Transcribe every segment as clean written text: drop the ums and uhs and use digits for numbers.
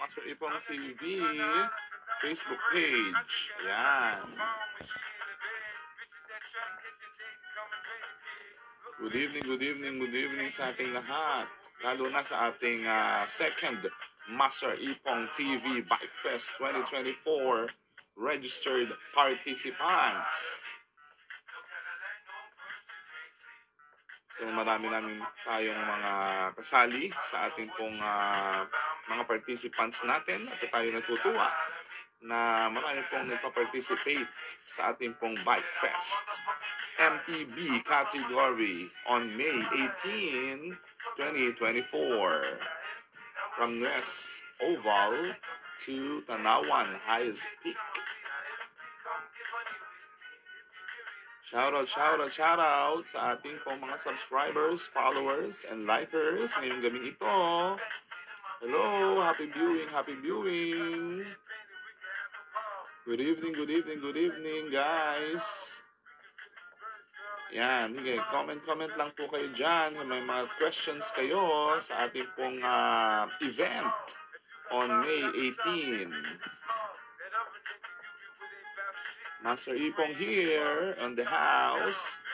Master Ipong TV Facebook page. Ayan. Good evening, good evening, good evening sa ating lahat. Lalo na sa ating second Master Ipong TV Bike Fest 2024 registered participants. So marami namin tayong mga kasali sa ating pong mga participants natin at tayo natutuwa na marami pong nagpa-participate sa ating pong Bike Fest MTB category on May 18, 2024 from West Oval to Tanawan Highest Peak. Shout out sa ating pong mga subscribers, followers, and likers ngayong gabing ito. Hello, happy viewing, happy viewing. Good evening, guys. Yan, okay. Comment lang po kayo dyan. May mga questions kayo sa ating pong event on May 18. Master Ipong here on the house.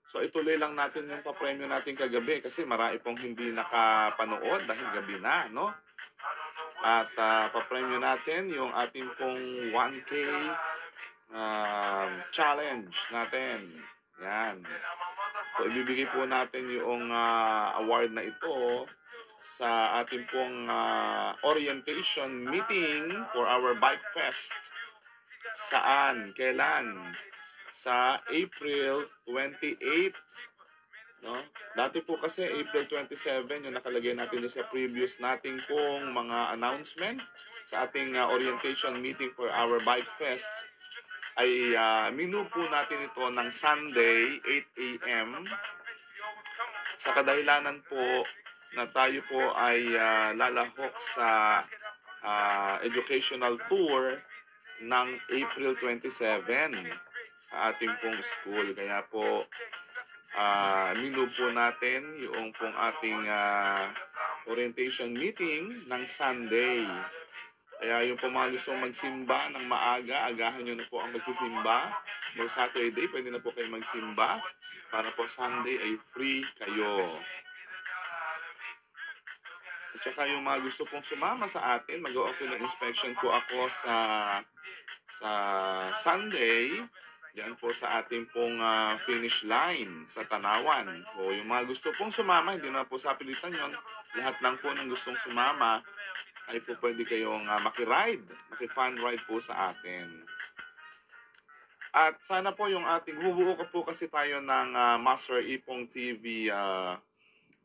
So ituloy lang natin yung papremyo natin kagabi kasi marami pong hindi nakapanood dahil gabi na, no? At papremyo natin yung ating pong 1K challenge natin. Yan. So ibibigay po natin yung award na ito sa ating pong orientation meeting for our Bike Fest. Saan? Kailan? Sa April 28. No? Dati po kasi April 27 yung nakalagay natin sa previous nating pong mga announcement sa ating orientation meeting for our Bike Fest. Ay minu po natin ito ng Sunday 8 a.m. sa kadahilanan po na tayo po ay lalahok sa educational tour ng April 27 sa ating pong school. Kaya po minu po natin yung pong ating orientation meeting ng Sunday. Kaya yung po mga gustong magsimba ng maaga, agahan nyo na po ang magsisimba. No Saturday, pwede na po kayo magsimba para po Sunday ay free kayo. At saka yung mga gusto pong sumama sa atin, mag-ocular inspection po ako sa Sunday. Diyan po sa ating pong finish line sa Tanawan. So yung mga gusto pong sumama, hindi na po sa pilitan yun. Lahat lang po ng gustong sumama ay po pwede kayong makiride, maki-fun ride po sa atin. At sana po yung ating, bubuo ka po kasi tayo ng Master Ipong TV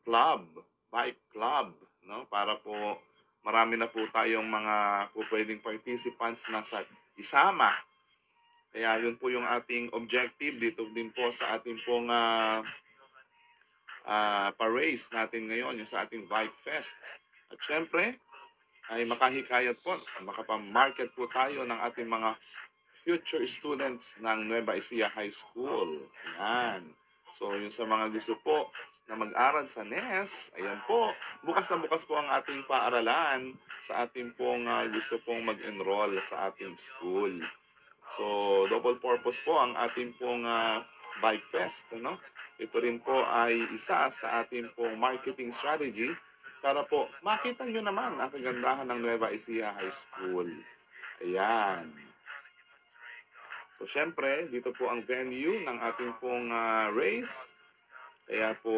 club, bike club, no? Para po marami na po tayong mga po pwedeng participants na sa isama. Kaya yun po yung ating objective dito din po sa ating pong pa-race natin ngayon, yung sa ating Bike Fest. At syempre, ay makahikayat po, makapag-market po tayo ng ating mga future students ng Nueva Ecija High School. Ayan. So, yung sa mga gusto po na mag-aral sa NES, ayan po, bukas na bukas po ang ating paaralan sa ating pong gusto pong mag-enroll sa ating school. So, double purpose po ang ating pong Bike Fest. No? Ito rin po ay isa sa ating pong marketing strategy para po makita nyo naman ang kagandahan ng Nueva Ecija High School. Ayan. So, syempre, dito po ang venue ng ating pong race. Kaya po,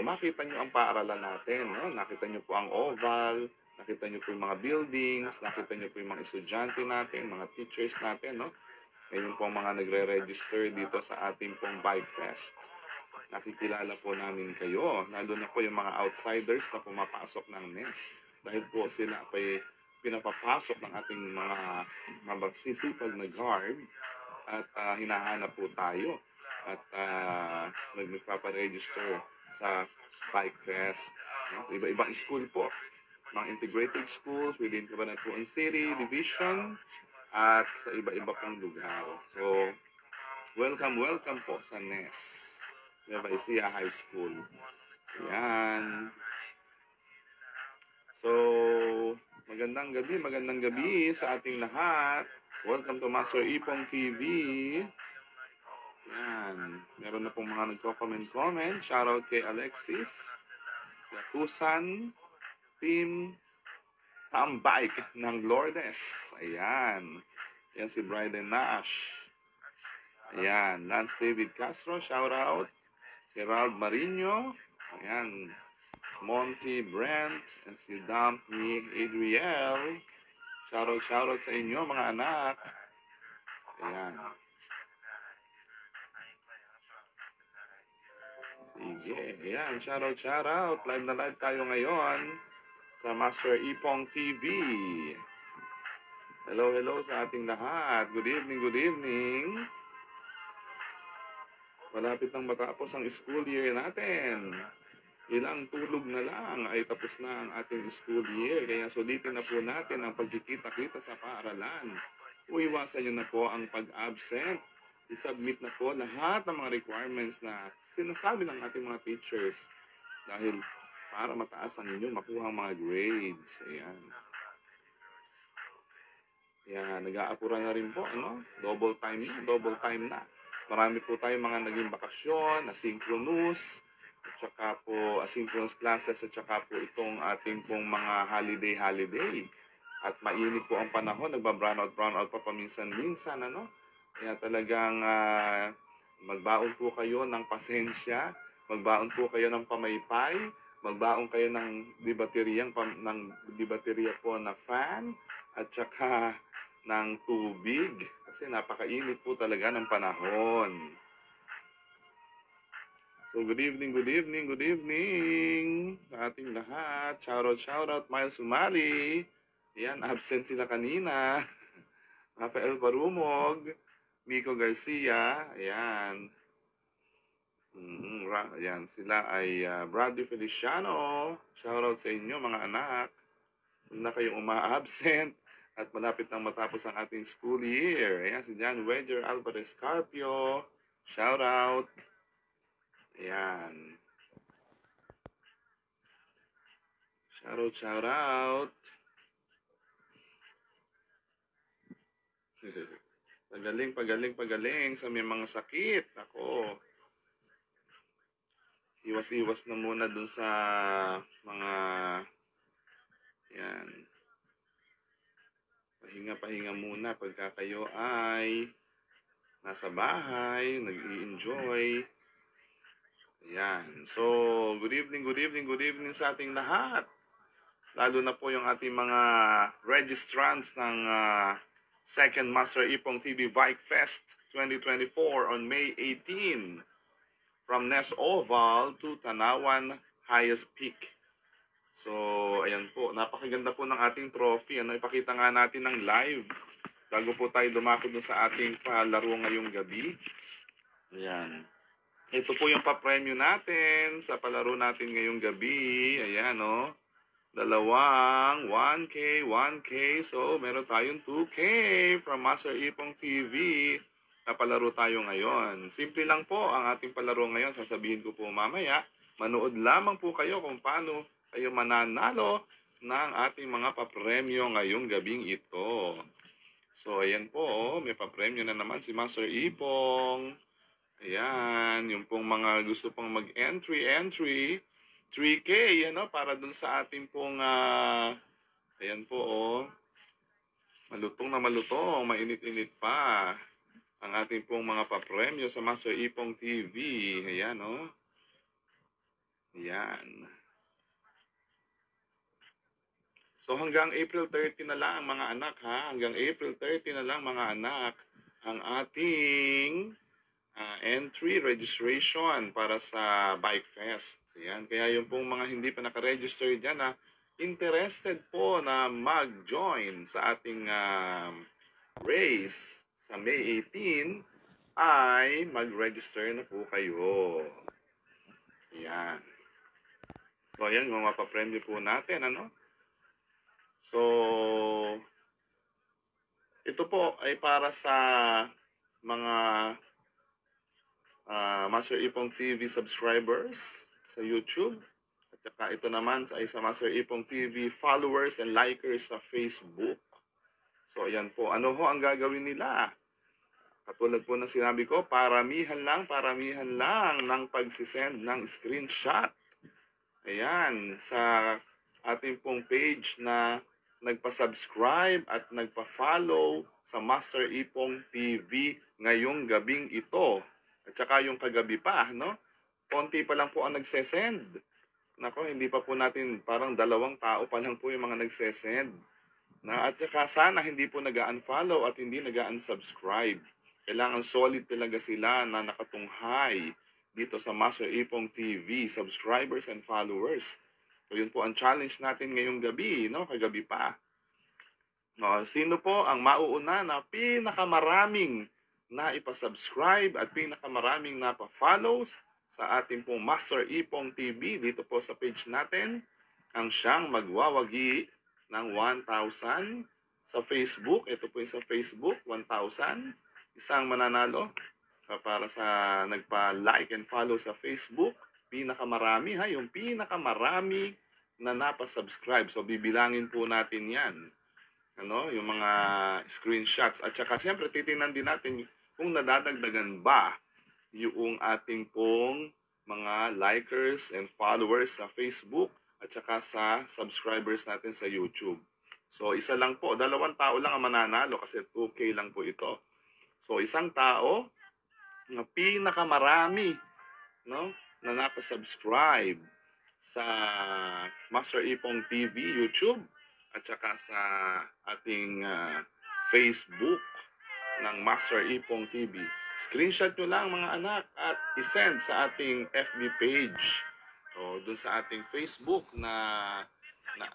makita nyo ang paaralan natin. No? Nakita nyo po ang oval, nakita nyo po yung mga buildings, nakita nyo po yung mga estudyante natin, mga teachers natin. No? Ngayon po ang mga nagre-register dito sa ating pong Bike Fest. Nakikilala po namin kayo, lalo na po yung mga outsiders na pumapasok ng NES. Dahil po sila po pinapapasok ng ating mga magsisipag na guard at hinahanap po tayo at nagpaparegister sa Bike Fest. No? So, iba-ibang school po, mga integrated schools within Cabanatuan City, Division, at sa iba-iba pang lugar. So, welcome po sa NES. Nueva Ecija High School. Ayan. So, magandang gabi sa ating lahat. Welcome to Master Ipong TV. Yan. Meron na pong mga nagko-comment. Shoutout kay Alexis, Yakusan, Team Tambay ng Lourdes. Ayan. Yan si Bryden Nash. Ayan. Lance David Castro, shoutout. Gerald Marino. Ayan. Monty Brent. And si Dampney Adriel. Shoutout sa inyo mga anak. Ayan. Sige. Ayan. Shoutout. Live na live tayo ngayon sa Master Ipong TV. Hello sa ating lahat. Good evening. Malapit nang matapos ang school year natin. Ilang tulog na lang ay tapos na ang ating school year. Kaya sulitin na po natin ang pagkikita-kita sa paaralan. Iwasan nyo na po ang pag-absent. I-submit na po lahat ng mga requirements na sinasabi ng ating mga teachers. Dahil para mataas ang inyo makuha ang mga grades. Ayan. Kaya nag-aapura na rin po. Ano? Double time na. Marami po tayong mga naging bakasyon, asynchronous, at saka po asynchronous classes, at saka po itong ating pong mga holiday. At mainit po ang panahon, nagba-brownout pa paminsan-minsan, ano? Kaya talagang magbaon po kayo ng pasensya, magbaon po kayo ng pamaypay, magbaon kayo ng dibateriya po na fan, at saka ng tubig. Kasi napakainit po talaga ng panahon. So, good evening sa ating lahat. Shoutout, Miles Sumali. Ayan, absent sila kanina. Rafael Barumog, Miko Garcia. Ayan. Ayan, sila ay Bradley Feliciano. Shoutout sa inyo mga anak. Huwag na kayong uma-absent. At malapit nang matapos ang ating school year. Ayan, si John Wedger Alvarez Carpio. Shout out. Ayan. Shout out. Pagaling sa may mga sakit. Ako. Iwas na muna dun sa mga yan. Pahinga muna pagka kayo ay nasa bahay, nag-i-enjoy. Ayan. So, good evening sa ating lahat. Lalo na po yung ating mga registrants ng Second Master Ipong TV Bike Fest 2024 on May 18 from Ness Oval to Tanawan Highest Peak. So, ayan po. Napakaganda po ng ating trophy. Ipakita nga natin ng live bago po tayo dumako dun sa ating palaro ngayong gabi. Ayan. Ito po yung pa-premyo natin sa palaro natin ngayong gabi. Ayan, o. Dalawang 1K. So, meron tayong 2K from Master Ipong TV na palaro tayo ngayon. Simple lang po ang ating palaro ngayon. Sasabihin ko po mamaya. Manood lamang po kayo kung paano kayo mananalo ng ating mga papremyo ngayong gabing ito. So, ayan po. May papremyo na naman si Master Ipong. Ayan. Yung pong mga gusto pong mag-entry. 3K, ano, para dun sa ating pong, ayan po, oh. Malutong, mainit-init pa. Ang ating pong mga papremyo sa Master Ipong TV. Ayan, oh. Ayan. So hanggang April 30 na lang mga anak, ha? Hanggang April 30 na lang mga anak ang ating entry registration para sa Bike Fest. Ayan. Kaya yung pong mga hindi pa nakaregister dyan na interested po na mag-join sa ating race sa May 18 ay mag-register na po kayo. Ayan. So ayan, mga mapapremyo po natin, ano? So, ito po ay para sa mga Master Ipong TV subscribers sa YouTube. At saka ito naman ay sa Master Ipong TV followers and likers sa Facebook. So ayan po, ano ho ang gagawin nila? Katulad po ng sinabi ko, paramihan lang ng pagsisend ng screenshot. Ayan, sa ating pong page na nagpa-subscribe at nagpa-follow sa Master Ipong TV ngayong gabing ito. At saka yung kagabi pa, no? Konti pa lang po ang nagsesend. Nako, hindi pa po natin, parang 2 tao pa lang po yung mga nagsesend. At saka sana hindi po nag-unfollow at hindi nag-unsubscribe. Kailangan solid talaga sila na nakatunghay dito sa Master Ipong TV, subscribers and followers. So yun po ang challenge natin ngayong gabi, no? Kagabi pa. No, sino po ang mauuna na pinakamaraming na ipasubscribe at pinakamaraming na pa-follows sa ating pong Master Ipong TV dito po sa page natin, ang siyang magwawagi ng 1,000 sa Facebook. Ito po yung sa Facebook, 1,000. Isang mananalo para sa nagpa-like and follow sa Facebook. Pinakamarami ha, yung pinakamarami na napasubscribe. So bibilangin po natin yan. Ano, yung mga screenshots. At saka siyempre titingnan din natin kung nadadagdagan ba yung ating pong mga likers and followers sa Facebook at saka sa subscribers natin sa YouTube. So isa lang po, 2 tao lang ang mananalo kasi 2K lang po ito. So isang tao na pinakamarami, no, na napasubscribe sa Master Ipong TV YouTube at saka sa ating Facebook ng Master Ipong TV. Screenshot nyo lang mga anak at isend sa ating FB page o dun sa ating Facebook na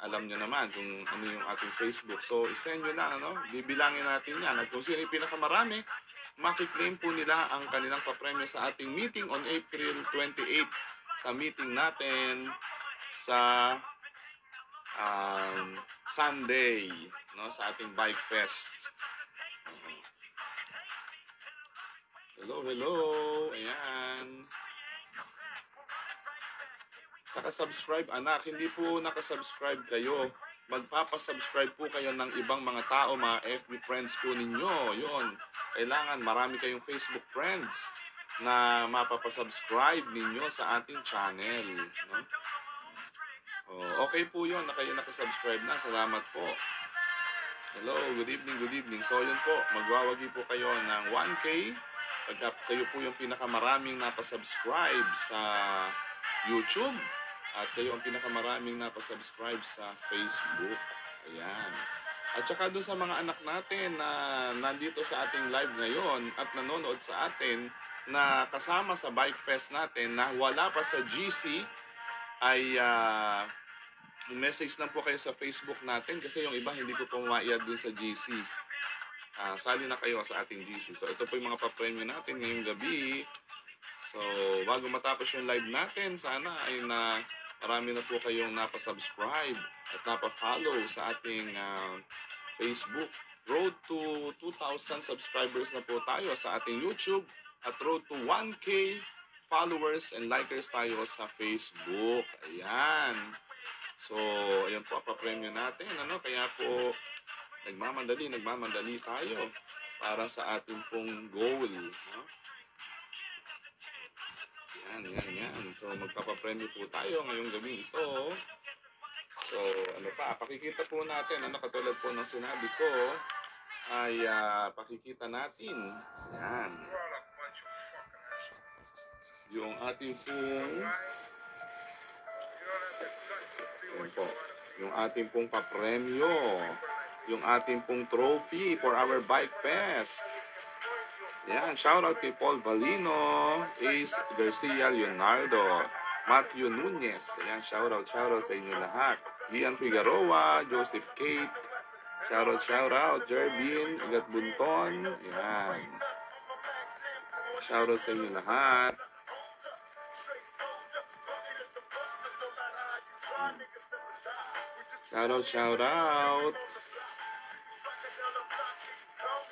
alam nyo naman kung ano yung ating Facebook. So, isend nyo lang, ano? Bibilangin natin yan. At kung sino yung pinakamarami, makiklaim po nila ang kanilang papremyo sa ating meeting on April 28 sa meeting natin sa Sunday, no? Sa ating Bike Fest. Hello, hello. Ayan. Nakasubscribe anak, hindi po nakasubscribe kayo. Magpapasubscribe po kayo ng ibang mga tao, mga FB friends po ninyo. Yun. Kailangan marami kayong Facebook friends na mapapasubscribe ninyo sa ating channel. No? Okay po yun na kayo nakasubscribe na. Salamat po. Hello, good evening, good evening. So yun po, magwawagi po kayo ng 1K. Pagka kayo po yung pinakamaraming napasubscribe sa YouTube. At kayo ang pinakamaraming napasubscribe sa Facebook. Ayan. At saka doon sa mga anak natin na nandito sa ating live ngayon at nanonood sa atin na kasama sa Bike Fest natin na wala pa sa GC ay message lang po kayo sa Facebook natin kasi yung iba hindi ko po maiyad doon sa GC. Sali na kayo sa ating GC. So ito po yung mga papremyo natin ngayong gabi. So bago matapos yung live natin, sana ay marami na po kayong napasubscribe at napafollow sa ating Facebook. Road to 2,000 subscribers na po tayo sa ating YouTube at road to 1K followers and likers tayo sa Facebook. Ayan. So, ayan po, papremyo natin. Ano? Kaya po, nagmamandali tayo para sa ating pong goal. No? Yan. So, magpapapremyo po tayo ngayong gabi ito. So, ano pa, pakikita po natin, ano, katulad po ng sinabi ko, ay pakikita natin. Yan. Yung ating pong, yung ating pong papremyo. Yung ating pong trophy for our Bike Fest. Yan, shoutout kay Paul Valino, Ace Garcia Leonardo, Matthew Nunez. Yan, shoutout sa inyo lahat. Lian Figueroa, Joseph Kate, shoutout, Jervin, Igat Bunton. Yan. Shoutout sa inyo lahat. Shoutout.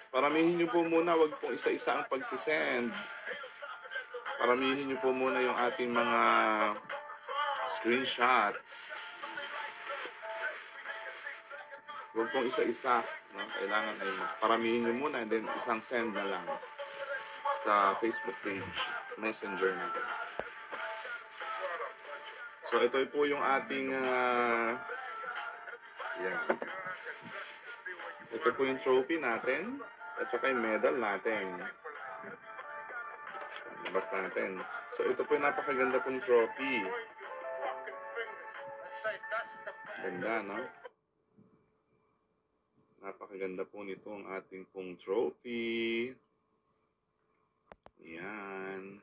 Paramihin nyo po muna, wag pong isa-isa ang pagsisend. paramihin niyo po muna yung ating mga screenshots. Huwag pong isa-isa, no? Kailangan ay paramihin niyo muna and then isang send na lang sa Facebook page, Messenger natin. So ito po yung ating yan. Ito po yung trophy natin at saka yung medal natin. Labas natin. So ito po yung napakaganda pong trophy. Ganda, no? Napakaganda po nito ang ating pong trophy. Yan.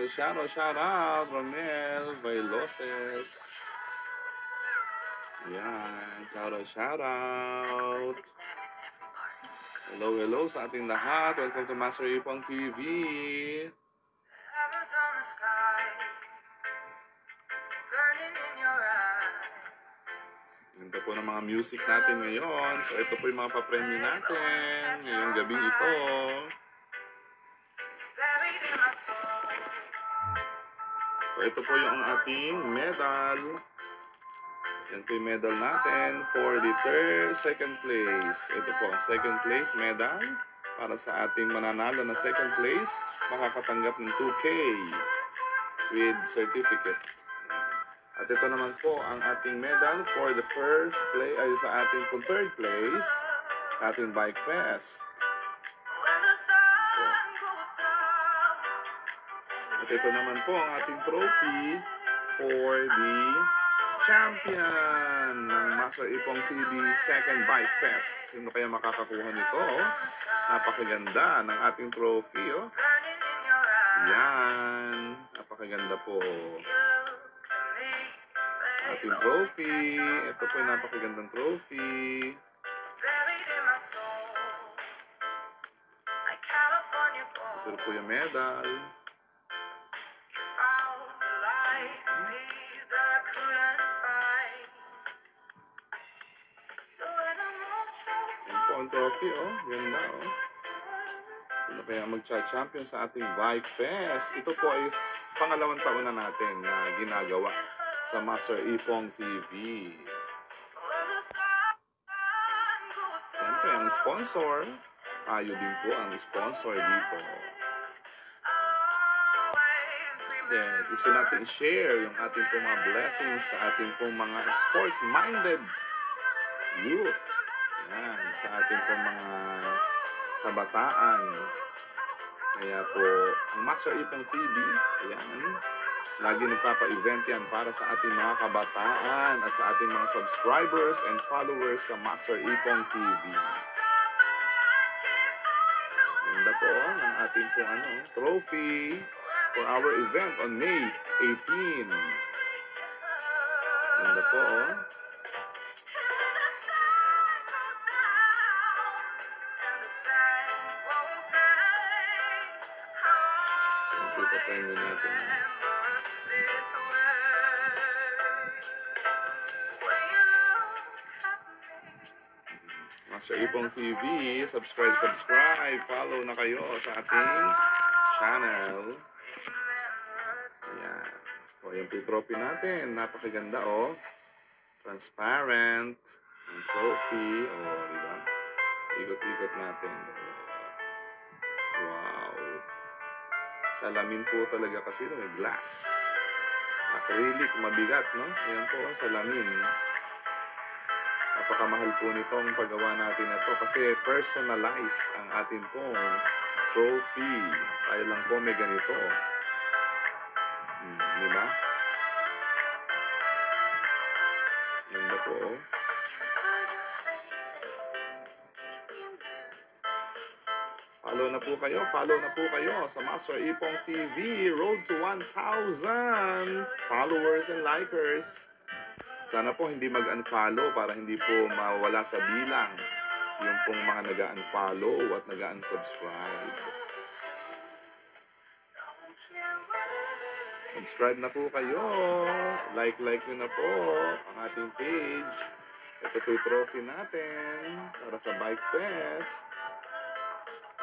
Shout out, Romel Bailoses. Yan, shout out. Hello sa ating lahat. Welcome to Master Ipong TV. Ganda po ng mga music natin ngayon. So ito po yung mga papremyo natin ngayong gabi ito. So ito po yung ating medal. Yan po yung medal natin for the second place. Ito po, second place medal. Para sa ating mananalo na second place, makakatanggap ng 2K with certificate. At ito naman po ang ating medal for the first place, ay sa ating third place, ating Bike Fest. At ito naman po ang ating trophy for the champion ng Master Ipong TV Second Bike Fest. Sino kaya makakakuha nito? Napakaganda ng ating trophy, oh. Yan. Napakaganda po. Ating trophy. Ito po yung napakagandang trophy. Ito po yung medal. Yan po ang trophy, oh. Ganda, oh. Ano kaya magcha-champion sa ating Bike Fest? Ito po ay pangalawang taon na natin na ginagawa sa Master Ipong TV. Siyempre, ang sponsor, tayo din po ang sponsor dito. Kasi gusto natin i-share yung ating pong mga blessings sa ating pong mga sports-minded youth. Yan, sa ating pong mga kabataan. Kaya po, ang Master Ipong TV, ayan, lagi nagpapa-event yan para sa ating mga kabataan at sa ating mga subscribers and followers sa Master Ipong TV. Ganda po ng ating pong trophy for our event on May 18. Ganda po, oh. Ipaprenyo natin. Master Ipong TV, subscribe, follow na kayo sa ating channel. Ayan. O, yung trophy natin, napakaganda, oh. Transparent. Ang trophy, oh, diba? Ikot-ikot natin. Wow. Salamin po talaga kasi, no? May glass. Acrylic, mabigat, no? Ayan po, salamin. Napakamahal po nitong paggawa natin ito kasi personalize ang ating pong trophy. Tayo lang po may ganito. Diba? Ganda po. Follow na po kayo sa Master Ipong TV. Road to 1,000 followers and likers. Sana po hindi mag-unfollow para hindi po mawala sa bilang yung pong mga nag-unfollow at nag-unsubscribe. Subscribe na po kayo. Like nyo na po ang ating page. Ito po yung trophy natin para sa Bike Fest.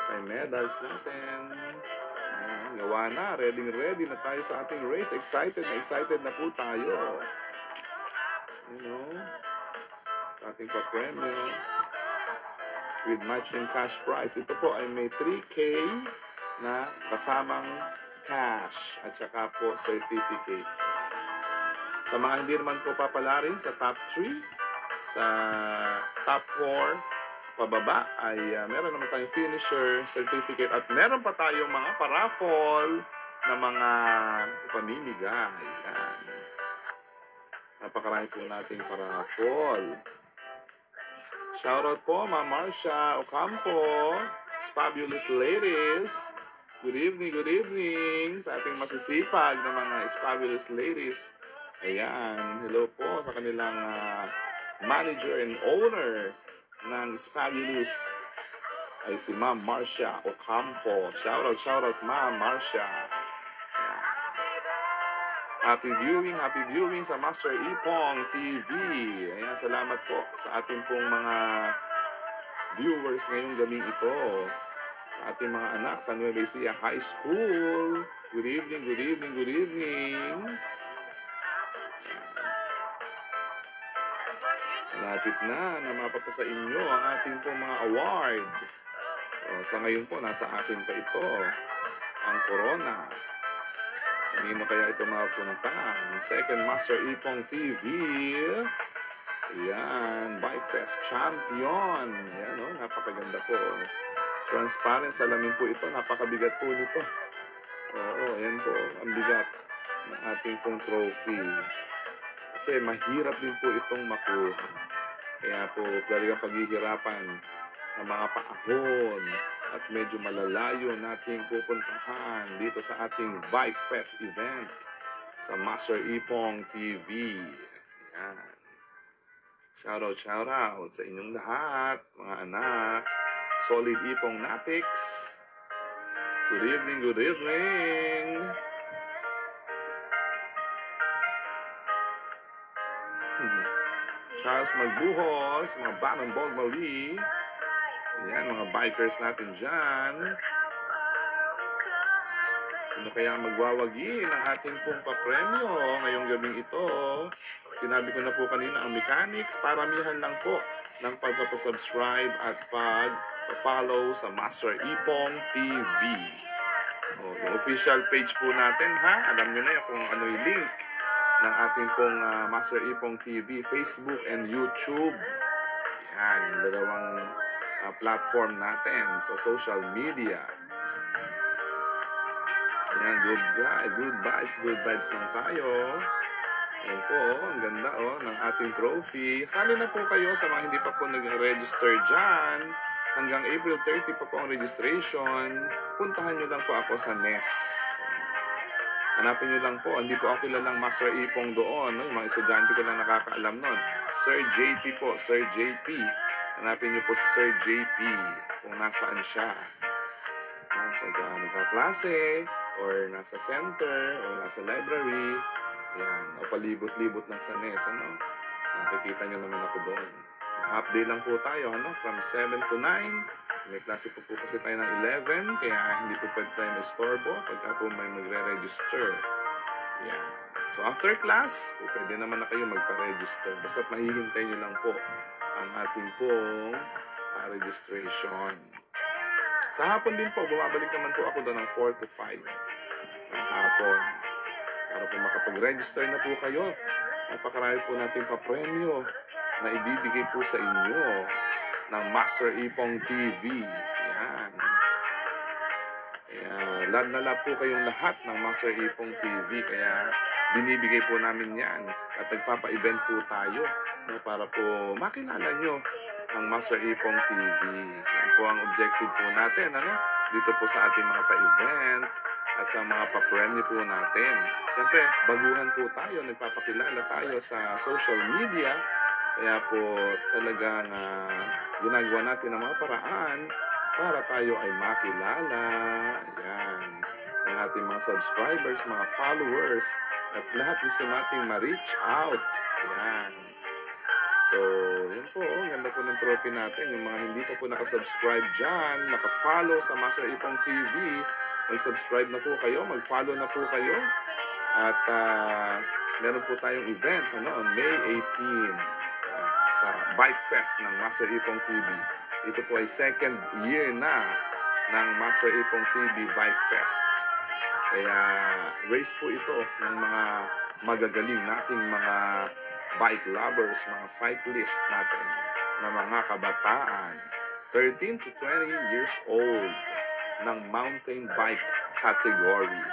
May medals natin. Ayan, gawa na. Ready na tayo sa ating race. Excited na po tayo. You know, ating pa-premyo with matching cash prize. Ito po ay may 3K na kasamang cash at saka po certificate. Sa mga hindi naman po papalarin sa top 3, sa top 4 pababa ay meron naman tayong finisher certificate at meron pa tayong mga paraffol na mga pamimigay. Ayan. Napakarami po nating paraffol. Shoutout po, Ma'am Marcia Ocampo, Fabulous Ladies. Good evening sa ating masisipag na mga Fabulous Ladies. Ayan, hello po sa kanilang manager and owner ng Fabulous ay si Ma'am Marcia Ocampo. Shoutout Ma'am Marcia. Ayan. Happy viewing sa Master Ipong TV. Ayan, salamat po sa ating pong mga viewers ngayong gabi ito. Sa ating mga anak sa Nueva Ecija High School. Good evening. Malapit na mapapasa inyo ang ating pong mga award. Sa ngayon po, nasa akin pa ito. Ang Corona. Kanino kaya ito mapunta? Ang second Master Ipong TV. Ayan, Bike Fest Champion. Ayan, napakaganda po. Transparent salamin po ito. Napakabigat po nito. Oo, ayan po. Ang bigat ng ating pong trophy. Kasi mahirap din po itong makuha. Kaya po talagang paghihirapan ng mga paahon at medyo malalayo nating pupuntahan dito sa ating Bike Fest event sa Master Ipong TV. Ayan. Shoutout sa inyong lahat, mga anak. Solid Ipong Natics. Good evening. Charles Magbuhos, mga Banang Bogmali. Ayan, mga bikers natin dyan. Ano kaya magwawagi ng ating pong papremyo ngayong gabing ito? Sinabi ko na po kanina ang mechanics, paramihan lang po ng pagpapasubscribe at pag-follow sa Master Ipong TV. Yung official page po natin, ha? Alam nyo na yun kung ano yung link ng ating pong Master Ipong TV, Facebook and YouTube. Yan, dalawang platform natin sa social media. Yan, good vibes lang tayo. Ayan po, ang ganda ng ating trophy. Sali na po kayo sa mga hindi pa po nag-register dyan. Hanggang April 30 pa po ang registration. Puntahan nyo lang po ako sa NES. Hanapin nyo lang po, hindi po ako kilalang Master Ipong doon. Yung mga estudyante ko lang nakakaalam nun. Sir JP po, Sir JP. Hanapin nyo po si Sir JP kung nasaan siya. Nasa nagkaklase, or nasa center, or nasa library. Yan, o palibot-libot lang sa NES. Nakikita nyo naman ako doon. Half day lang po tayo, from 7 to 9. May klase po kasi tayo ng 11, kaya hindi po pwede tayo ma-istorbo pagka po may magre-register. Yan. So after class, pwede naman na kayo magpa-register. Basta't mahihintay nyo lang po ang ating pong registration. Sa hapon din po, bumabalik naman po ako doon ng 4 to 5 ng hapon. Para po makapag-register na po kayo. Napakarami po natin pa-premyo na ibibigay po sa inyo ng Master Ipong TV. Yan. Kaya love na love po kayong lahat ng Master Ipong TV. Kaya binibigay po namin yan. At nagpapa-event po tayo, para po makilala nyo ang Master Ipong TV. Yan po ang objective po natin. Dito po sa ating mga pa-event at sa mga pa-premyo po natin. Siyempre, baguhan po tayo. Nagpapakilala tayo sa social media. Kaya po talagang ginagawa natin ang mga paraan para tayo ay makilala. Ayan. ng ating mga subscribers, mga followers, at lahat gusto nating ma-reach out. Yan. So, yan po, ganda po ng trophy natin. Yung mga hindi pa po nakasubscribe dyan, nakafollow sa Master Ipong TV, mag-subscribe na po kayo, mag-follow na po kayo. At meron po tayong event on May 18 sa Bike Fest ng Master Ipong TV. Ito po ay second year na ng Master Ipong TV Bike Fest. Kaya race po ito ng mga magagaling nating mga bike lovers, mga cyclists natin na mga kabataan, 13 to 20 years old ng mountain bike category.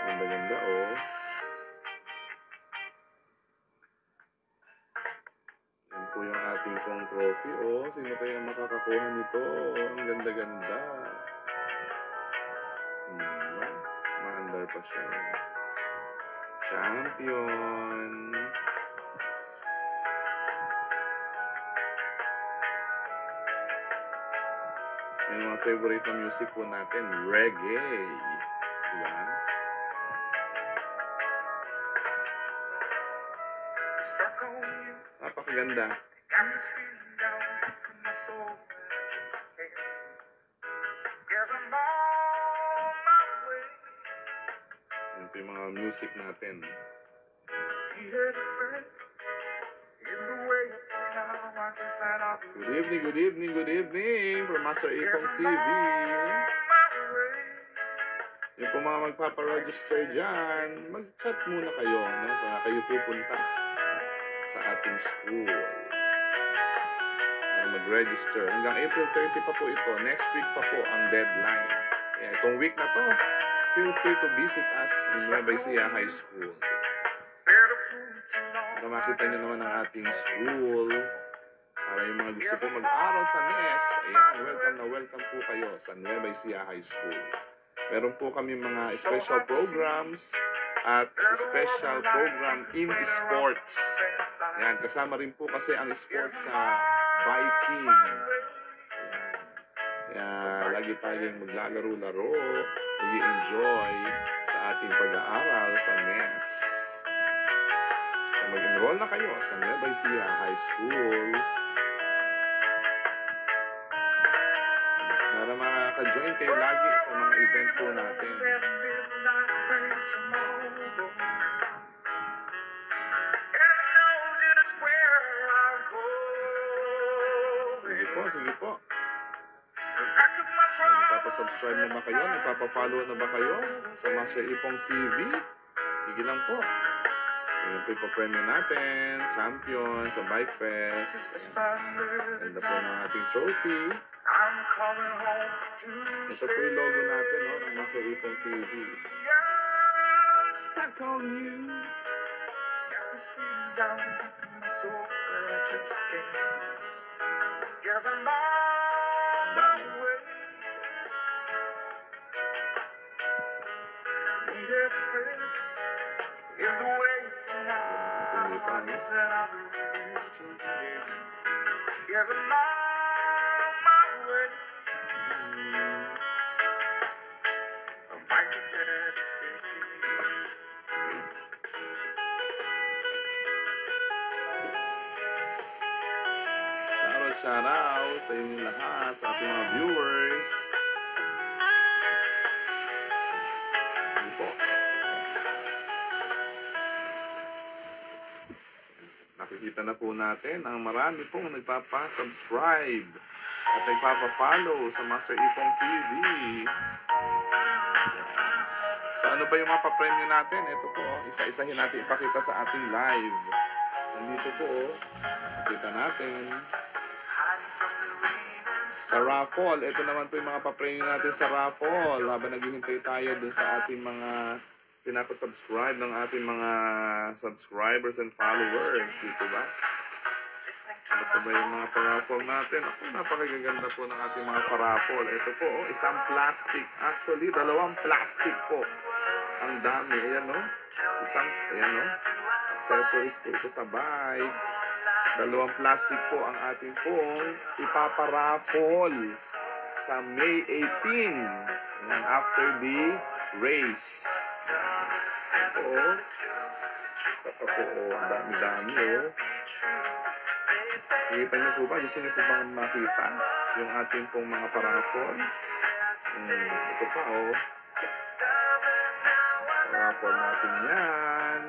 Ganda-ganda, oh. Yan po yung ating pong trophy, oh. Sino kaya makakakuha nito? Ang ganda-ganda. Maandar pa siya. Champion. Yung mga favorite na music po natin, reggae. Diba? Napakaganda. Yan po yung mga music natin. Good evening from Master Ipong TV. Yung po mga magpaparegister dyan, mag-chat muna kayo, no? Para kayo pupunta sa ating school. Mag-register. Hanggang April 30 pa po ito. Next week pa po ang deadline. Kaya itong week na to, feel free to visit us in Nueva Ecija High School. Para makita nyo naman ang ating school. Para yung mga gusto po mag-aral sa NES, ayan, welcome po kayo sa Nueva Ecija High School. Meron po kami mga special programs at special program in sports. Ayan, kasama rin po kasi ang sports sa biking. Ayan. Kaya lagi tayong maglalaro-laro, mag-enjoy sa ating pag-aaral sa NES. Mag-enroll na kayo sa Nueva Ecija High School para makaka-join kayo lagi sa mga event po natin. Sige po. Nagpapasubscribe na ba kayo? Nagpapafollow na ba kayo sa Master Ipong TV? Sige lang po. Yung po ipapremyo natin, champion sa Bike Fest. Ganda po ng ating trophy. Ito po yung logo natin, no, ng Master Ipong TV. Stuck on you. Shout out sa inyong lahat, sa ating mga viewers. Ano po? Nakikita na po natin ang marami pong nagpapa-subscribe at nagpapa-follow sa Master Ipong TV. So ano ba yung mga papremyo natin? Ito po, isa-isahin natin ipakita sa ating live. Nandito po, nakita natin. Sa raffle, ito naman po yung mga papremyo natin sa raffle habang naghihintay tayo dun sa ating mga pinapasubscribe ng ating mga subscribers and followers. Dito ba? Ano po ba yung mga paraffle natin? Ako, napakaganda po ng ating mga paraffle. Ito po, isang plastic. Actually, dalawang plastic po. Ang dami. Ayan, no? Ayan, no? Accessories po ito sa bike. Dalawang plastic po ang ating pong ipaparaffle sa May 18. Ayan, after the race. Ito. Ito po, ang dami-dami, oh. Nakita niyo po ba? Gusto niyo po ba makita yung ating pong mga parapol? Ito pa, oh. Parapol natin yan.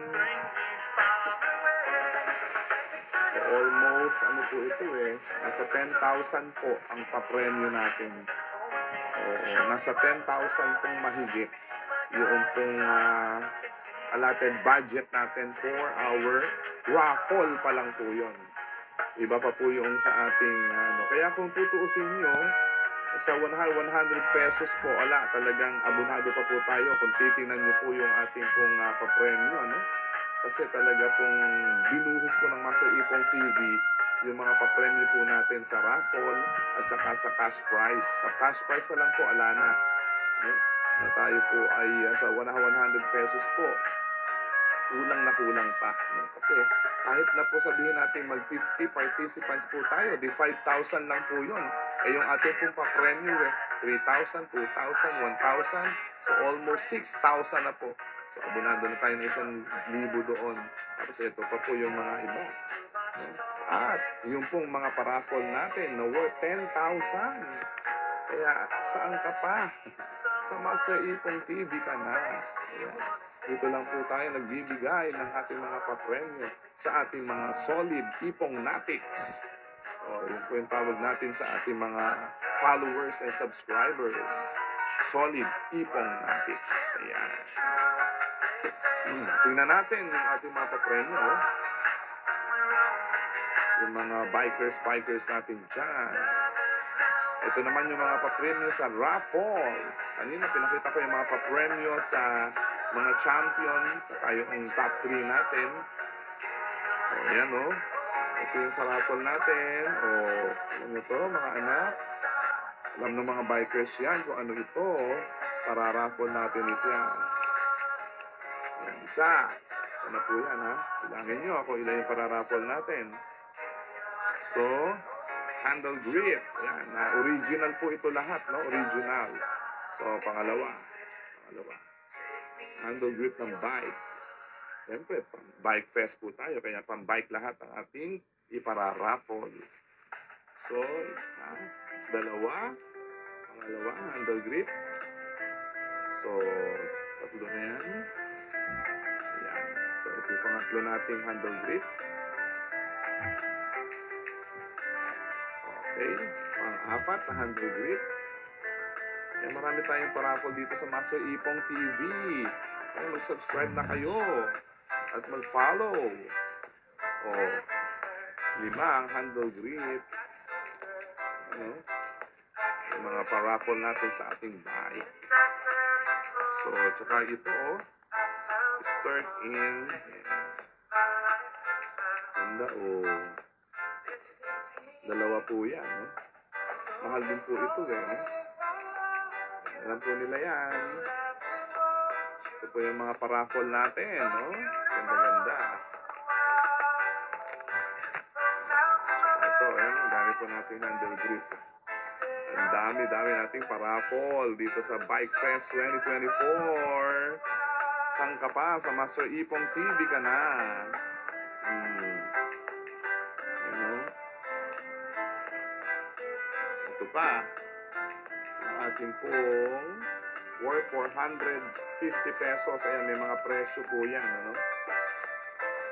So, almost, ano po ito eh, nasa 10,000 po ang papremyo natin. Oo, nasa 10,000 pong mahigit yung pong allotted budget natin for our raffle pa lang po yun. Iba pa po yung sa ating ano. Kaya kung tutuusin nyo, sa 100 pesos po, talagang abonado pa po tayo kung titingnan nyo po yung ating pong papremyo, ano? Kasi talaga pong binuhos po ng Master Ipong TV yung mga papremyo po natin sa raffle at saka sa cash prize. Sa cash prize pa lang po, na. No? Na tayo po ay sa 100 pesos po. Kulang na kulang pa. No? Kasi kahit na po sabihin natin mag 50 participants po tayo, di 5,000 lang po yun. Eh yung ating pong papremyo 3,000, 2,000, 1,000. So almost 6,000 na po. So abonado na tayo ng 1,000 doon. Tapos ito pa po yung mga iba. No? At yung pong mga paraffol natin na worth 10,000. Kaya saan ka pa? Sa Master Ipong TV ka na. Ayan. Dito lang po tayo nagbibigay ng ating mga papremyo sa ating mga solid Ipongnatics. Yun po yung tawag natin sa ating mga followers and subscribers. Solid Ipongnatics. Ayan. Tingnan natin yung ating mga papremyo. Yung mga bikers natin dyan. Ito naman yung mga papremyo sa raffle. Kanina pinakita ko yung mga papremyo sa mga champion, saka yung top 3 natin. Ayan o. Ito yung sa raffle natin. Alam nyo to, mga anak. Alam ng mga bikers yan kung ano ito. Para raffle natin ito yan. Ayan, isa. Ano po yan ha? Bilangin nyo kung ilan yung para raffle natin. So, handle grip. Ayan, original po ito lahat, no? Original. So, pangalawa. Handle grip ng bike. Siyempre, bike fest po tayo, kaya pang-bike lahat ang ating ipararaffle. So, isa, dalawa, pangalawa, handle grip. So, tatlo na yan. Ayan. So, ito yung pangatlo nating handle grip. Okay, pang-apat na handle grip. Kaya marami tayong paraffle dito sa Master Ipong TV. Kaya mag-subscribe na kayo at mag-follow. 5 ang handle grip. Yung mga paraffle natin sa ating bike. So, tsaka ito, start in. Ganda, dalawa po yan, no? Mahal din po ito, no? Alam po nila yan. Ito po yung mga paraffle natin, no? Ganda-ganda. Ito, ang dami po natin handle grip. Ang dami nating paraffle dito sa Bike Fest 2024. Saan ka pa? Sa Master Ipong TV ka na. Ito pa. Ang ating pong worth 450 pesos. Ayan, may mga presyo po yan. Ano?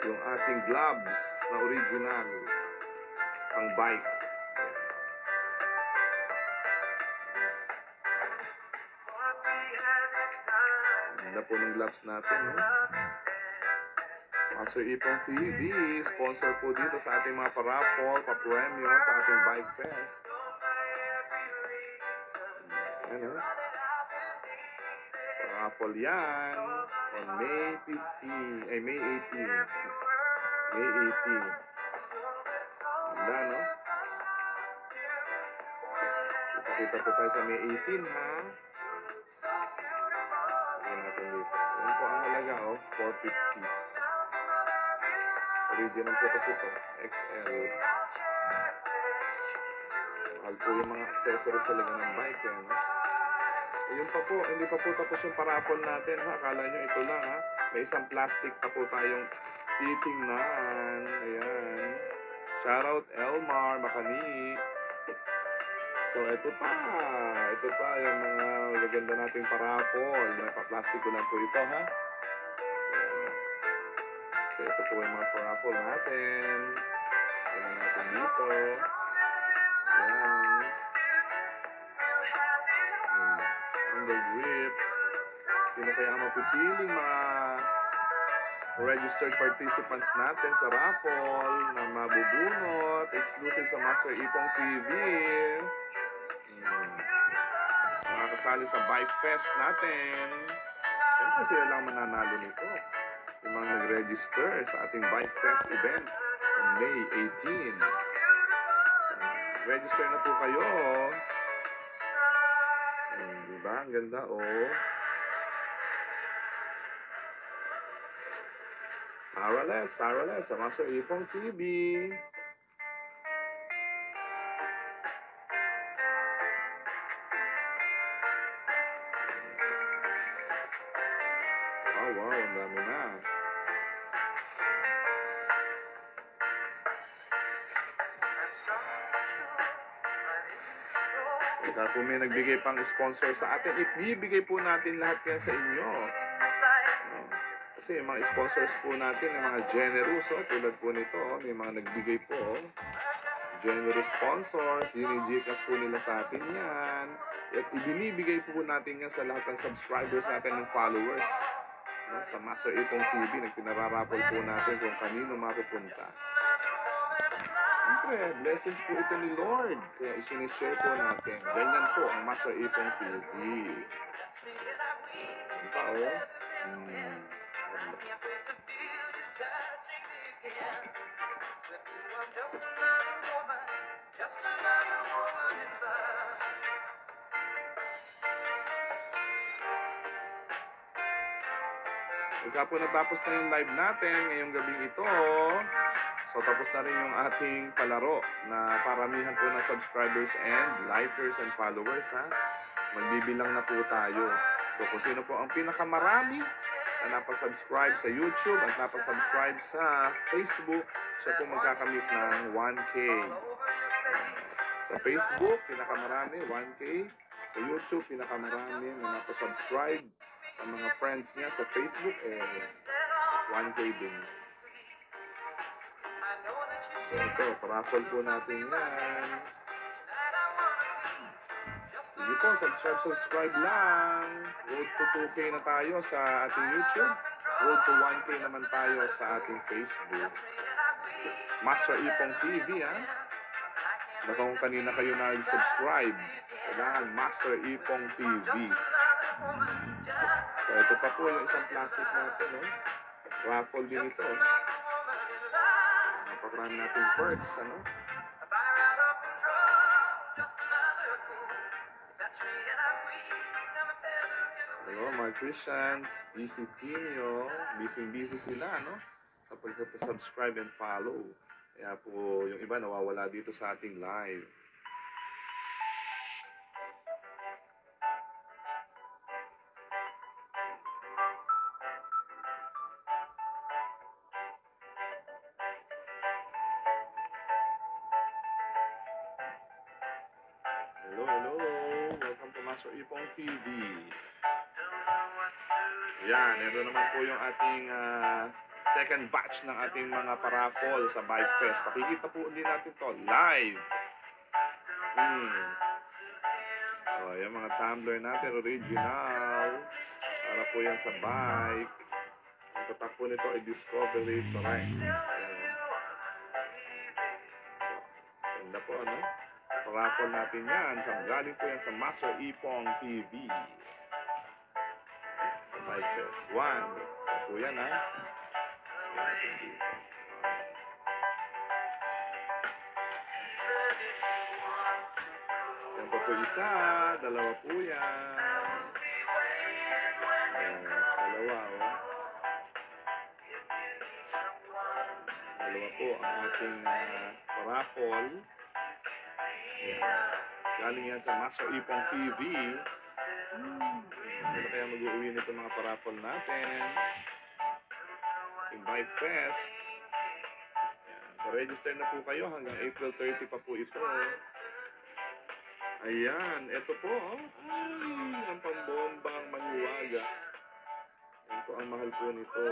Yung ating gloves na original. Pang bike. Ganda po ng gloves natin. No? Master Ipong TV, sponsor po dito sa ating mga paraffle, papremyo sa ating Bike Fest. Ano? Paraffle yan. On May 15, ay May 18. May 18. Ganda, no? Kita po tayo sa May 18, ha? Ayan natin dito. Ayan po ang halaga, 450. Original po kasi ito, XL. Mahal po yung mga accessories talaga ng bike, no? Ayun pa po, hindi pa po tapos yung parapol natin ha. Akala nyo ito lang ha. May isang plastic pa po tayong titingnan. Ayan. Shoutout Elmar Makani. So ito pa. Ito pa yung mga magaganda nating parapol. May pa-plastic ko lang po ito ha. Ayan. So ito po yung mga parapol natin. Ayan natin dito. Ayan. Under grip. Sino kaya ang mapipiling mga registered participants natin sa raffle na mabubunot exclusive sa Master Ipong TV. Makakasali sa Bike Fest natin. Siyempre sila lang mananalo nito. Yung mga nag-register sa ating Bike Fest event on May 18. Register na po kayo. Diba? Ang ganda oh. Tarales, sa Master Ipong TV. Oh, wow, ang dami na. Kaya po may nagbigay pang sponsor sa atin, ibibigay po natin lahat yan sa inyo. Kasi yung mga sponsors po natin, yung mga generous, tulad po nito, may mga nagbigay po. Generous sponsors, dinigikas po nila sa atin yan. At ibinibigay po natin yan sa lahat ng subscribers natin and followers. Sa Master Ipong TV, nagpinararapol po natin kung kanino mapupunta. Siyempre, blessings po ito ni Lord. Kaya isinishare po natin. Ganyan po ang Master Ipong TV. Ano pa oh? Pagka po natapos na yung live natin ngayong gabing ito, so tapos na rin yung ating palaro na paramihan po ng subscribers and likers and followers ha. Magbibilang na po tayo. So kung sino po ang pinakamarami na napasubscribe sa YouTube at napasubscribe sa Facebook, siya po magkakamit ng 1K. Sa Facebook, pinakamarami, 1K. Sa YouTube, pinakamarami na napasubscribe sa mga friends niya sa Facebook, 1K din. So ito, paraffle po natin yan. Sige po, subscribe lang. Road to 2K na tayo sa ating YouTube. Road to 1K naman tayo sa ating Facebook. Master Ipong TV, ha? Baka kung kanina kayo nag-subscribe, kailangan Master Ipong TV. So ito pa po yung isang plastic natin, no? Raffle din ito. Napakarami natin perks, ano? Hello, mga Christian, busy team nyo, busy sila, no? Sa pag-subscribe and follow. Kaya po, yung iba nawawala dito sa ating live. Hello. Welcome to Master Ipong TV. Yan, ito naman po yung ating second batch ng ating mga paraffol sa Bike Fest. Pakikita po ulit natin to live. Oh, yung mga tumbler natin, original. Para po yan sa bike. Ang tatak po nito ay Discovery Torrent. Ganda po, ano? Paraffol natin yan. Galing po yan sa Master Ipong TV. Sa Bike Fest. Isa po yan, ha? Yan po isa. Dalawa po yan. Dalawa, oh. Dalawa po ang ating paraffol. Galing yan sa Master Ipong TV. Ano kaya mag-uwi nito mga paraffol natin? Yung Bike Fest. Register na po kayo hanggang April 30 pa po ito. Ayan, ito po. Ay, ang pambombang mahiwaga. Yan po ang mahal po nito.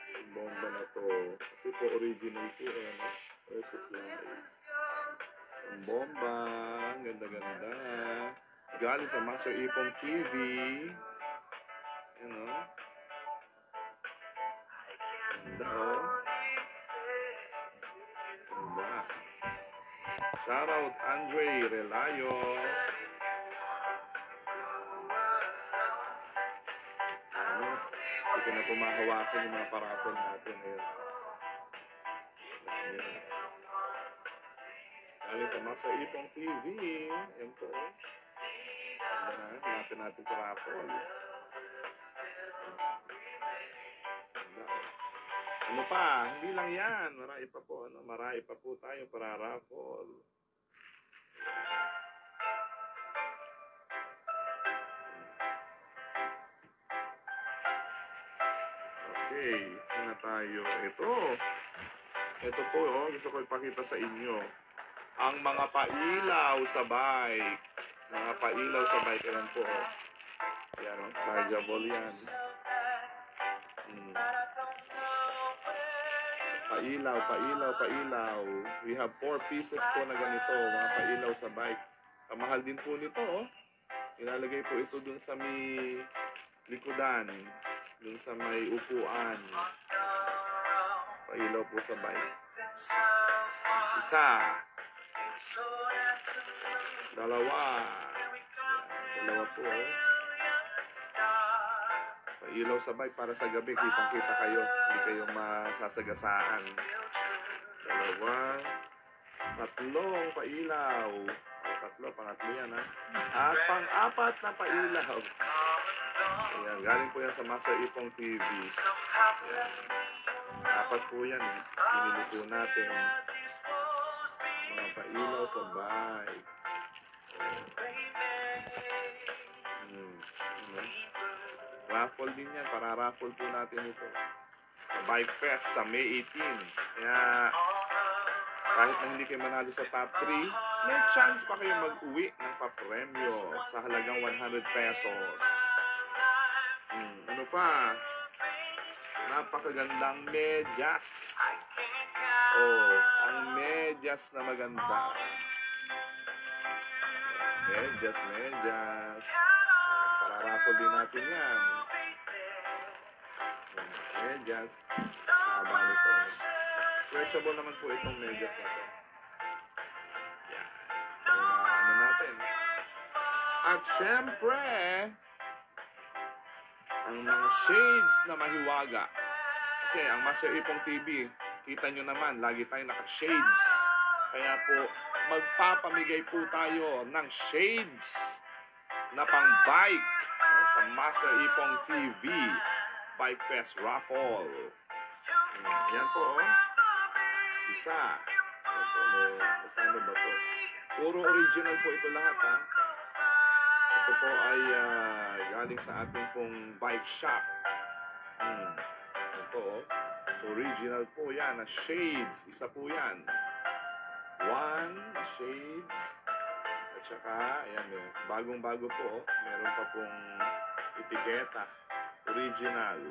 Ang bomba na to. Kasi po original po. Supply. Ang bomba. Ang ganda-ganda. Galing sa Master Ipon TV. Yan o. Ganda o. Ganda. Shoutout Andre Relayo. Hindi ko na pumahawakan yung mga paraffol natin. Galing sa Master Ipon TV. Yan po. Hanapin natin paraffol. Ano pa? Hindi lang yan. Marami pa po. Marami pa po tayo para raffle. Okay. Ito na tayo. Ito po. Gusto ko ipakita sa inyo. Ang mga pailaw sa bike. Mga pailaw sa bike. Yan po. Yan o. Chargeable yan. Pailaw. We have 4 pieces po na ganito. Mga pailaw sa bike. Ang mahal din po nito. Ilalagay po ito dun sa may likudan. Dun sa may upuan. Pailaw po sa bike. Isa. Dalawa po. Pailaw sa bike para sa gabi. Kitang-kita kayo. Hindi kayo masasagasaan. Dalawa. Tatlong pailaw. Pangatlo yan ha. At pang-apat na pailaw. Ayan, galing po yan sa Master Ipon TV. Ayan. Apat po yan. Binili po natin. Mga pailaw sa bike. Raffle din yan. Para raffle po natin ito. Sa Bike Fest sa May 18. Kaya kahit na hindi kayo manalo sa top 3, may chance pa kayo mag-uwi ng papremyo sa halagang 100 pesos. Ano pa? Napakagandang medyas. Ang medyas na maganda. Medyas. Para raffle din natin yan. Medyas. Haba nito. Stretchable naman po itong medyas na to. Yan. Ano natin. At syempre, ang mga shades na mahiwaga. Kasi ang Master Ipon TV, kita nyo naman, lagi tayo naka-shades. Kaya po, magpapamigay po tayo ng shades na pang-bike sa Master Ipon TV Bike Fest Raffle. Yan po. Isa. Ano ba to? Puro original po ito lahat ha. Ito po ay galing sa ating pong bike shop. Ito original po yan na shades. Isa po yan. 1 shades. At saka, ayan bagong-bago po. Meron pa pong etiketa. Original.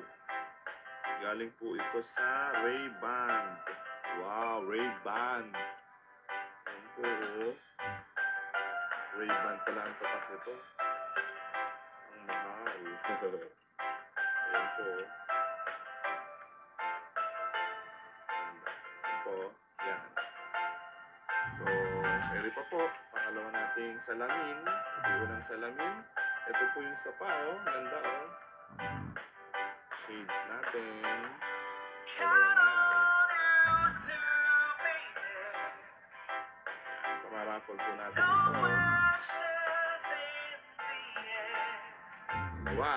Galing po ito sa Ray-Ban. Wow, Ray-Ban. Ayan po. Ray-Ban pala ang tatak nito. Ang mahal. Ayan po. Ayan po. Yan. So, eri pa po. Pangalawa nating salamin. Ito yung unang salamin. Ito po yung isa pa, Ganda, Shades natin. Dalawa na yan. Pamaraffle po natin ito. Dalawa.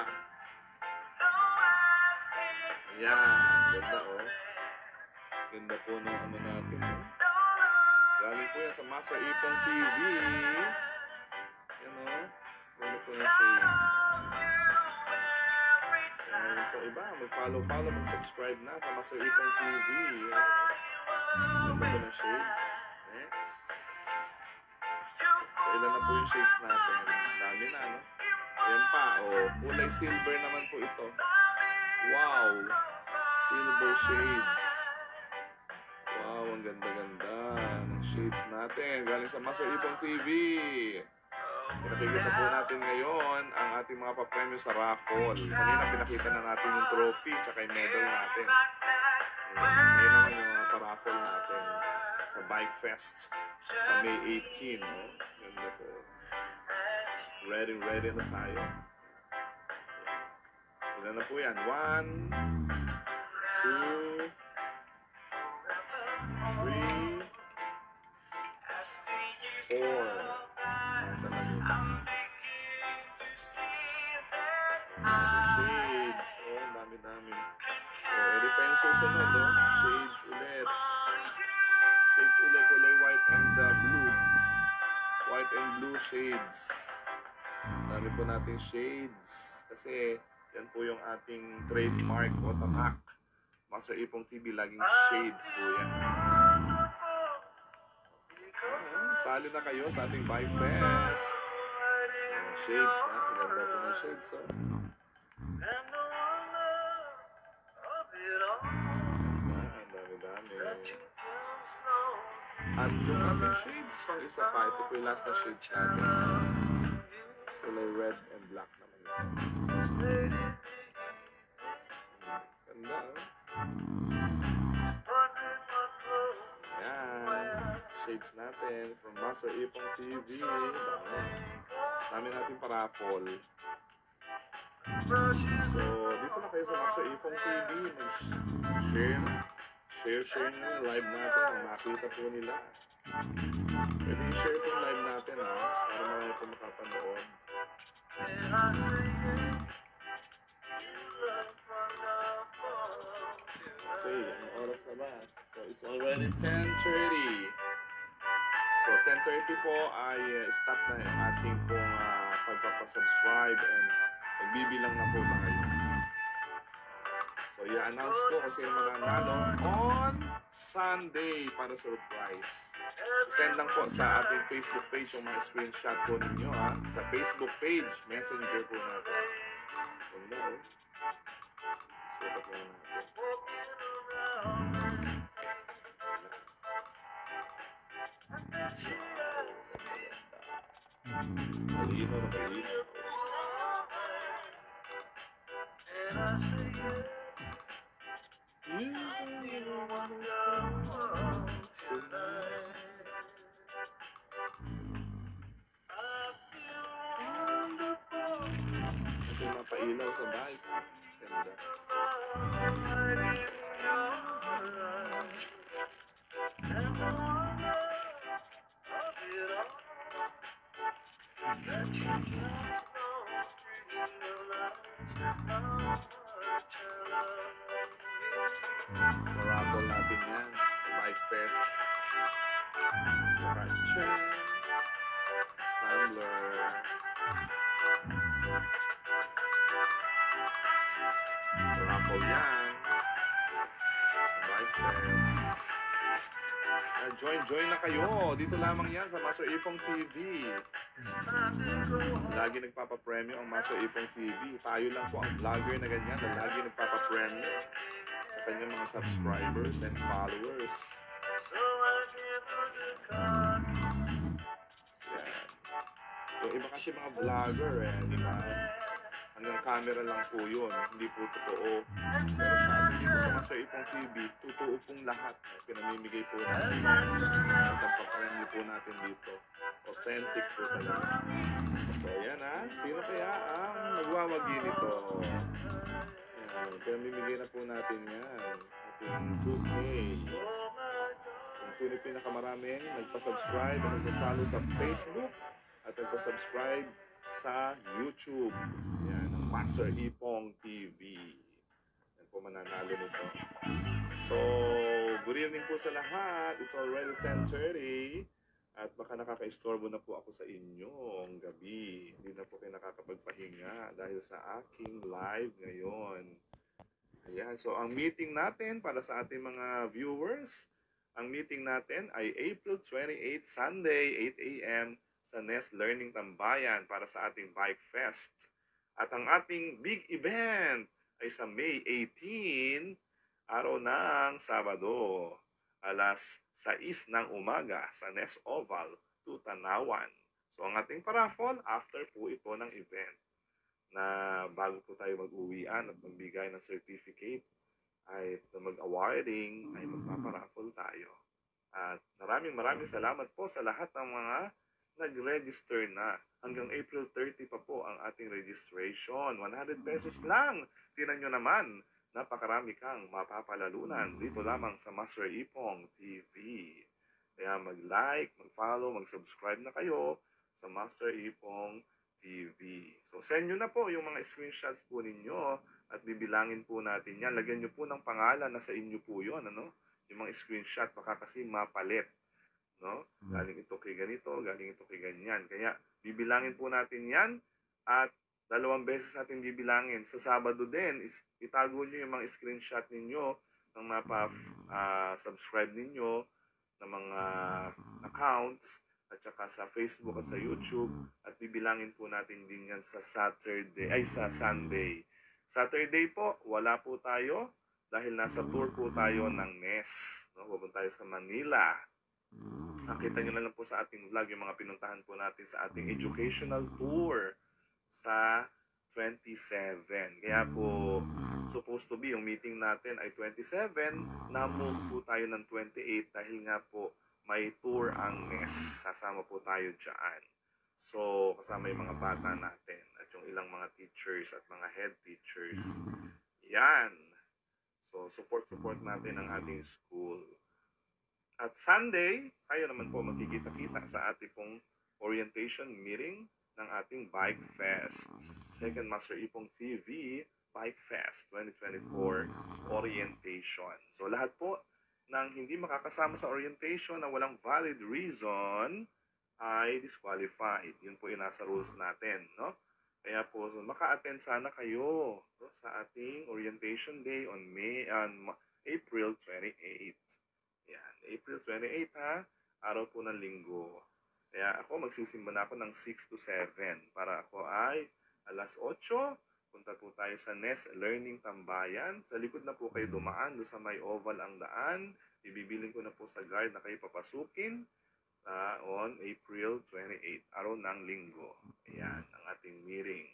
Ayan. Ganda, Ganda po ng ano natin, Galing po yan sa Master Ipon TV. Yan, po ng shades. Mayroon po iba, mag-follow, mag-subscribe na sa Master Ipong TV. Ganda po ng shades. So, ilan na po yung shades natin? Dami na, no? Ayan pa, kulay silver naman po ito. Wow! Silver shades. Wow, ang ganda-ganda ng shades natin. Galing sa Master Ipong TV. Pinakikita po natin ngayon ang ating mga papremyo sa raffle. Kanina pinakita na natin yung trophy tsaka yung medal natin. Ngayon naman yung mga pa-raffle natin sa Bike Fest sa May 18. No? Ganda po. Ready na tayo. Ilan na po yan? 1, 2, 3, 4. Sa lamita. Shades. Dami. Ready pa yung susunod, Shades ulit. Shades ulit. Kulay white and blue. White and blue shades. Dami po natin shades. Kasi yan po yung ating trademark o tamak. Master Ipong TV, laging shades po yan. Sali na kayo sa ating Bike Fest. Shades na. Maganda po ng shades, Dami. At yung ating shades, pang isa pa. Ito po yung last na shades natin. Kulay red and black naman. Ganda, Yan. Shades natin from Master Ipong TV. Dami natin paraffle. So, dito na kayo sa Master Ipong TV. Share nyo yung live natin. Makita po nila. Pwede i-share itong live natin, para marami po makapanood. Okay, anong oras na ba? So, it's already 10:30. So, 10:30 po ay stop na yung ating pong pagpapasubscribe and magbibilang na po tayo. So, i-announce ko kasi yung mga nalo on Sunday para surprise. Send lang po sa ating Facebook page yung mga screenshot po ninyo, sa Facebook page, messenger po natin. Ganda, sukat na natin. Malino. Ito yung mapailaw sa bike. Ganda. Raffle natin yan. Bike Fest. Chain. Tumbler. Raffle yan. Bike Fest. Join na kayo. Dito lamang yan sa Master Ipong TV. Lagi nagpapapremyo ang Master Ipong TV. Tayo lang po ang vlogger na ganyan na lagi nagpapapremyo sa kanyang mga subscribers and followers. Yan. Yung iba kasi mga vlogger, di ba? Hanggang camera lang po yun. Hindi po totoo. Pero sa atin dito sa Master Ipong TV, totoo pong lahat. Pinamimigay po natin. At ang papremyo po natin dito. Authentic po talaga. So, yan Sino kaya ang nagwawagi nito? Yan. Pinamimigay na po natin yan. Ating 2K. Kung sino pinakamaraming nagpa-subscribe at nagpa-follow sa Facebook at nagpa-subscribe sa YouTube. Yan, ang Master Ipong TV. Yan po mananalo nito. So, good evening po sa lahat. It's already 10:30. At baka nakaka-istorbo na po ako sa inyong gabi. Hindi na po kayo nakakapagpahinga dahil sa aking live ngayon. Ayan, so ang meeting natin para sa ating mga viewers, ang meeting natin ay April 28, Sunday, 8 a.m. sa Nest Learning Tambayan para sa ating Bike Fest. At ang ating big event ay sa May 18, araw ng Sabado, alas 6 ng umaga sa Nest Oval, Tanawan. So ang ating paraffol, after po ito ng event, na bago po tayo mag-uwian at magbigay ng certificate ay mag-awarding ay magpaparaffle tayo. At maraming salamat po sa lahat ng mga nag-register na. Hanggang April 30 pa po ang ating registration. 100 pesos lang. Tinan nyo naman, napakarami kang mapapalalunan dito lamang sa Master Ipong TV. Kaya mag-like, mag-follow, mag-subscribe na kayo sa Master Ipong TV. So send nyo na po yung mga screenshots po ninyo at bibilangin po natin yan. Lagyan nyo po ng pangalan na sa inyo po yun, ano? Yung mga screenshot, baka kasi mapalit, no? Galing ito kay ganito, galing ito kay ganyan. Kaya bibilangin po natin yan at 2 beses natin bibilangin. Sa Sabado din, itago nyo yung mga screenshot ninyo ng subscribe ninyo ng mga accounts at saka sa Facebook at sa YouTube at bibilangin po natin din yan sa sa Sunday. Saturday po, wala po tayo dahil nasa tour po tayo ng NES. No? Pupunta tayo sa Manila. Nakita nyo na lang po sa ating vlog yung mga pinuntahan po natin sa ating educational tour sa 27. Kaya po, supposed to be, yung meeting natin ay 27. Na-move po tayo ng 28 dahil nga po may tour ang NES. Sasama po tayo dyan. So, kasama yung mga bata natin at yung ilang mga teachers at mga head teachers. Yan. So, support natin ang ating school. At Sunday, tayo naman po magkikita-kita sa ating pong orientation meeting ng ating Bike Fest. Second Master Ipong TV Bike Fest 2024 orientation. So, lahat po ng hindi makakasama sa orientation na walang valid reason ay disqualified. Yun po yung nasa rules natin, no? Kaya po, maka-attend sana kayo, no, sa ating orientation day on April 28. Yan, April 28 ha, araw po ng linggo. Kaya ako, magsisimba na ako ng 6 to 7 para ako ay alas 8, punta po tayo sa Nest Learning Tambayan. Sa likod na po kayo dumaan, doon sa may oval ang daan. Ibibilin ko na po sa guard na kayo papasukin on April 28, araw ng linggo. Ayan, ang ating meeting.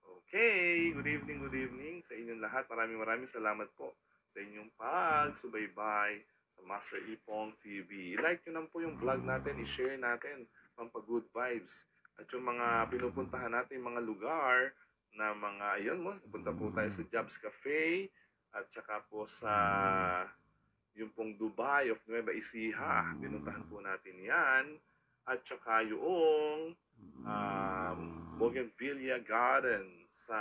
Okay, good evening sa inyong lahat. Maraming salamat po sa inyong pagsubaybay sa Master Ipong TV. I-like nyo naman po yung vlog natin, i-share natin, pampag-good vibes. At yung mga pinupuntahan natin, mga lugar na mga, ayun mo, punta po tayo sa Jobs Cafe at saka po sa yung pong Dubai of Nueva Ecija, pinuntahan po natin yan. At saka yung Bougainvillea Garden sa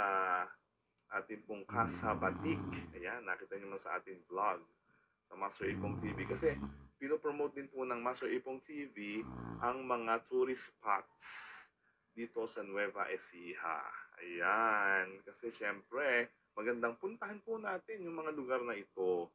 ating pong Casa Batik. Ayan, nakita nyo naman sa ating vlog sa Master Ipong TV. Kasi pinopromote din po ng Master Ipong TV ang mga tourist spots dito sa Nueva Ecija. Ayan, kasi syempre, magandang puntahan po natin yung mga lugar na ito.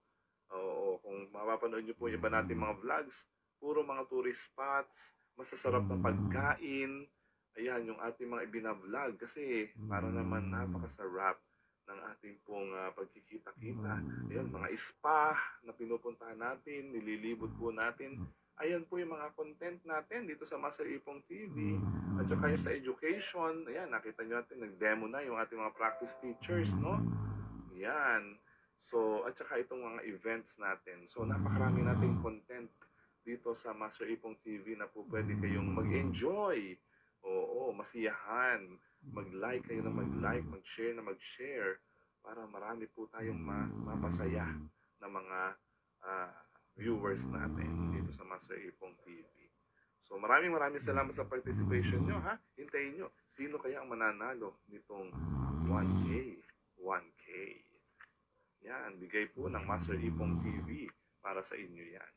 Oo, kung mapapanood nyo po yung iba natin mga vlogs, puro mga tourist spots, masasarap na pagkain. Ayan, yung ating mga ibinavlog kasi para naman napakasarap ng ating pong pagkikita-kita. Ayan, mga spa na pinupuntahan natin, nililibot po natin. Ayan po yung mga content natin dito sa Master Ipong TV. At saka yung sa education, ayan, nakita nyo natin, nag-demo na yung ating mga practice teachers, no? Ayan. So, at saka itong mga events natin. So, napakarami nating content dito sa Master Ipong TV na po pwede kayong mag-enjoy. Oo, masiyahan. Mag-like kayo na mag-like, mag-share na mag-share para marami po tayong mapasaya na mga viewers natin dito sa Master Ipong TV. So, maraming salamat sa participation nyo, ha? Hintayin nyo. Sino kaya ang mananalo nitong 1K? 1K. Yan, bigay po ng Master Ipong TV para sa inyo yan.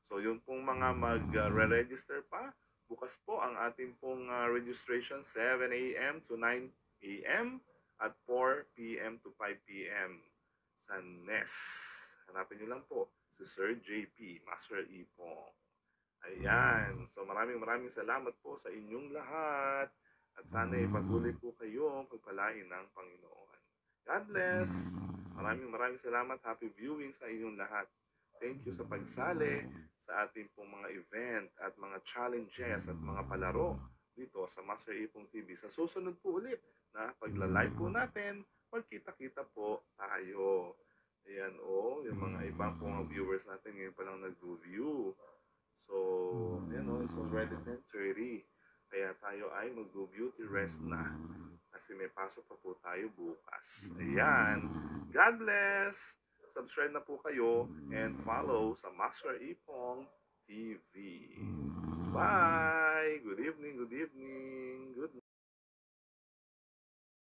So yung pong mga mag-re-register pa, bukas po ang ating pong registration 7 a.m. to 9 a.m. at 4 p.m. to 5 p.m. sa NES. Hanapin niyo lang po si Sir JP, Master Ipong. Ayan. So maraming salamat po sa inyong lahat. At sana patuloy po kayo pagpalain ng Panginoon. God bless. Maraming salamat. Happy viewing sa inyong lahat. Thank you sa pagsali sa ating pong mga event at mga challenges at mga palaro dito sa Master Ipong TV. Sa susunod po ulit na pagla-live po natin, magkita-kita po tayo. Ayan yung mga ibang pong viewers natin ngayon pa lang nag-view. So, it's already 10:30. Kaya tayo ay mag-beauty rest na. Kasi may pasok pa po tayo bukas. Ayan. God bless! Subscribe na po kayo and follow sa Master Ipong TV. Bye! Good evening, good evening. Good